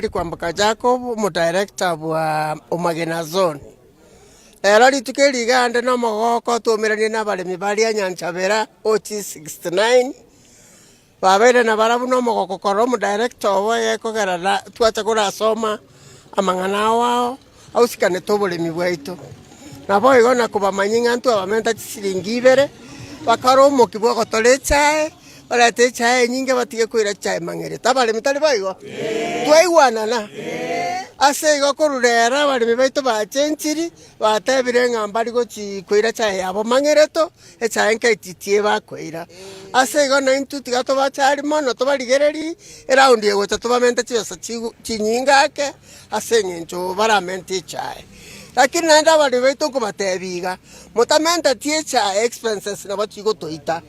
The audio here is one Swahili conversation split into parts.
Kwambuka Jacob mu director wa Omagena zone. Rari tukirigande no mogoko tumirani na barimi bari Nyanchabera OT69. Babere na barabu no mogoko koro mu director we kogera twacha kura soma amangana wao au sikane tobolemi bwaito. Nabo igona kubamanyinga ntu abamenta chisiringi ibere bakaro mo kibwa gotole chae barate chae nyinge batige kwira chae mangere tabale mitali baigo twaigwana na ase igo kururera barimi baito bachenchiri batebire ngambari gochi kwira chae abo mangereto echae nkaititie bakwira ase igo na intu tigato bachari mono tobarigereri eraundi ego tobamenta chibesa chinyingake ase ngencho baramenti chae. Lakini naenda bali baito kubatebiga mutamenta tiecha expenses na bachigo toita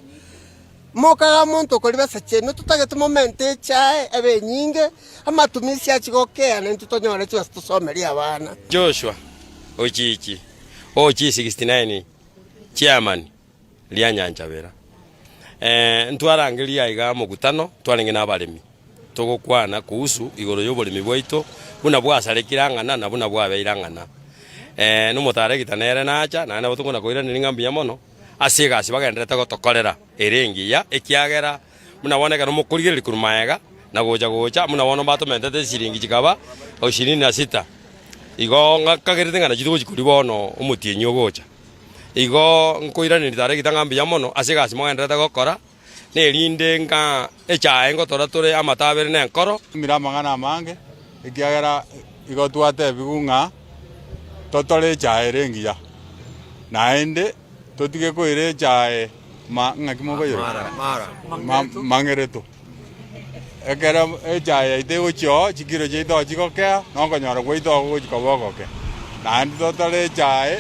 mokaga muntu kuri basache no tutagete momente chae ebe nyinge amatumisi achigokea na ntutonyore chibasa tusomeri abana. Joshua Ochichi OG69 chairman lia Nyanchabera ntwarangiria iga mugutano twarengena abaremi tugukwana kuhusu igoro y'oboremi bwaito buna bwasarekirangana na buna bwabeirangana no mutaregita nere nacha na na butunguna koira ni ngambia mono asigasi bagendete gotokorera erengi ya ekiagera muna woneka no mukurigiri kurumaega na gocha muna wono batomendete siringi chikaba o 26 igo ngakagerete ngana chitu chikuri bono omutienyo gocha igo nkoira ni taregita ngambia mono asigasi bagendete gokora ne rinde nga echae ngotora tore amatabere ne nkoro mira mangana mange ekiagera igo twate bigunga totole chae rengia naende totige koire chae ngakimo koiro mangereto ekera chae ite ocho chikiro cheito chikokea nongo nyoro goito gochikobogoke naende totole chae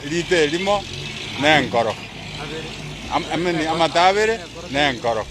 rite limo nenkoro ameni amatabere nenkoro